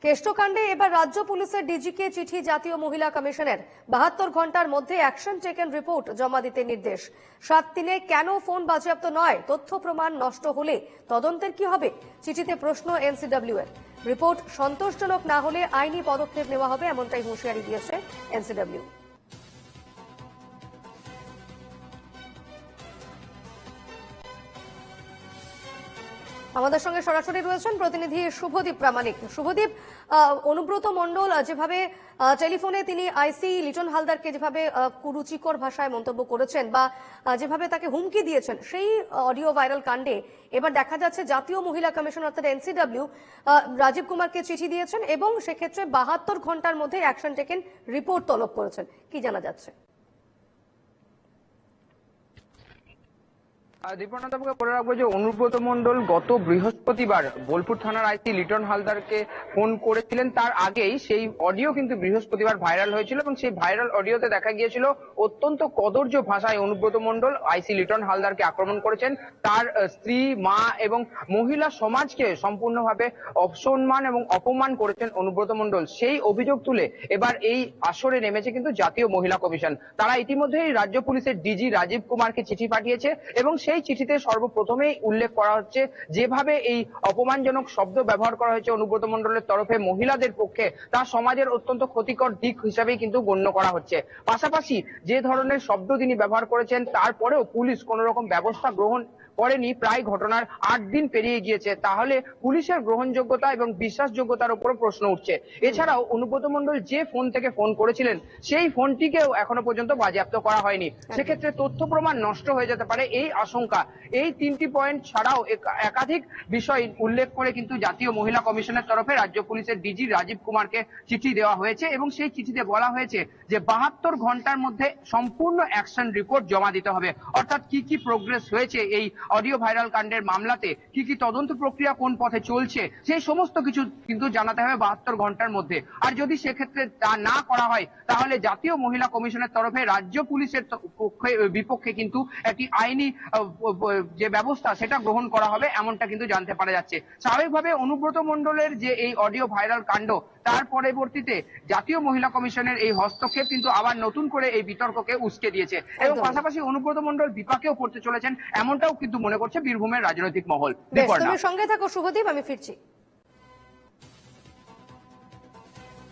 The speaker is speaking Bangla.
কেষ্টকাণ্ডে এবার রাজ্য পুলিশের ডিজিকে চিঠি জাতীয় মহিলা কমিশনের 72 ঘন্টার মধ্যে অ্যাকশন টেকেন রিপোর্ট জমা দিতে নির্দেশ। 7 দিনে কেন ফোন বাজেয়াপ্ত নয়, তথ্য প্রমাণ নষ্ট হলে তদন্তের কি হবে? চিঠিতে প্রশ্ন এনসিডব্লিউ এর। রিপোর্ট সন্তোষজনক না হলে আইনি পদক্ষেপ নেওয়া হবে, এমনটাই হুঁশিয়ারি দিয়েছে এনসিডব্লিউ। আমাদের সঙ্গে সরাসরি রয়েছেন প্রতিনিধি শুভদীপ প্রামাণিক। শুভদীপ, অনুব্রত মণ্ডল যেভাবে টেলিফোনে তিনি আইসি লিটন হালদারকে যেভাবে কুরুচিকর ভাষায় মন্তব্য করেছেন বা যেভাবে তাকে হুমকি দিয়েছেন, সেই অডিও ভাইরাল কাণ্ডে এবার দেখা যাচ্ছে জাতীয় মহিলা কমিশন অর্থাৎ এনসিডব্লিউ রাজীব কুমারকে চিঠি দিয়েছেন এবং সেক্ষেত্রে 72 ঘন্টার মধ্যে অ্যাকশন টেকেন রিপোর্ট তলব করেছেন। কি জানা যাচ্ছে? দীপনাথকে বলে রাখবো যে অনুব্রত মণ্ডল গত বৃহস্পতিবার বোলপুর থানার আইসি লিটন হালদারকে ফোন করেছিলেন। তার আগেই সেই অডিও কিন্তু বৃহস্পতিবার ভাইরাল হয়েছিল এবং সেই ভাইরাল অডিওতে দেখা গিয়েছিল অত্যন্ত কদর্য ভাষায় অনুব্রত মণ্ডল আইসি লিটন হালদারকে আক্রমণ করেছেন। তার স্ত্রী, মা এবং মহিলা সমাজকে সম্পূর্ণভাবে অসম্মান এবং অপমান করেছেন অনুব্রত মণ্ডল। সেই অভিযোগ তুলে এবার এই আসরে নেমেছে কিন্তু জাতীয় মহিলা কমিশন। তারা ইতিমধ্যেই রাজ্য পুলিশের ডিজি রাজীব কুমারকে চিঠি পাঠিয়েছে এবং সেই চিঠিতে সর্বপ্রথমেই উল্লেখ করা হচ্ছে যেভাবে এই অপমানজনক শব্দ ব্যবহার করা হয়েছে অনুব্রত মণ্ডলের তরফে মহিলাদের পক্ষে, তা সমাজের অত্যন্ত ক্ষতিকর দিক হিসাবেই কিন্তু গণ্য করা হচ্ছে। পাশাপাশি যে ধরনের শব্দ তিনি ব্যবহার করেছেন তারপরেও পুলিশ কোন রকম ব্যবস্থা গ্রহণ করেনি। প্রায় ঘটনার 8 দিন পেরিয়ে গিয়েছে, তাহলে পুলিশের গ্রহণযোগ্যতা এবং বিশ্বাসযোগ্যতার উপর প্রশ্ন উঠছে। এছাড়াও অনুব্রত মণ্ডল যে ফোন থেকে ফোন করেছিলেন সেই ফোনটিকেও এখনো পর্যন্ত বাজেয়াপ্ত করা হয়নি। সেক্ষেত্রে তথ্য প্রমাণ নষ্ট হয়ে যেতে পারে এই আশঙ্কা। এই 3টি পয়েন্ট ছাড়াও একাধিক বিষয় উল্লেখ করে কিন্তু জাতীয় মহিলা কমিশনের তরফে রাজ্য পুলিশের ডিজি রাজীব কুমারকে চিঠি দেওয়া হয়েছে এবং সেই চিঠিতে বলা হয়েছে যে 72 ঘন্টার মধ্যে সম্পূর্ণ অ্যাকশন রিপোর্ট জমা দিতে হবে। অর্থাৎ কি কি প্রোগ্রেস হয়েছে এই অডিও ভাইরাল কাণ্ডের মামলাতে, কি কি তদন্ত প্রক্রিয়া কোন পথে চলছে, সেই সমস্ত কিছু কিন্তু জানাতে হবে 72 ঘন্টার মধ্যে। আর যদি সেক্ষেত্রে তা না করা হয় তাহলে জাতীয় মহিলা কমিশনের তরফে রাজ্য পুলিশের বিপক্ষে কিন্তু একটি আইনি যে ব্যবস্থা সেটা গ্রহণ করা হবে, এমনটা কিন্তু জানতে পারা যাচ্ছে। স্বাভাবিকভাবে অনুব্রত মণ্ডলের যে এই অডিও ভাইরাল কাণ্ড, তার পরবর্তীতে জাতীয় মহিলা কমিশনের এই হস্তক্ষেপ কিন্তু আবার নতুন করে এই বিতর্ককে উস্কে দিয়েছে এবং পাশাপাশি অনুব্রত মণ্ডল বিপাকেও পড়তে চলেছেন, এমনটাও কিন্তু মনে করছে বীরভূমের রাজনৈতিক মহল। তুমি সঙ্গে থাকো শুভদীপ, আমি ফিরছি।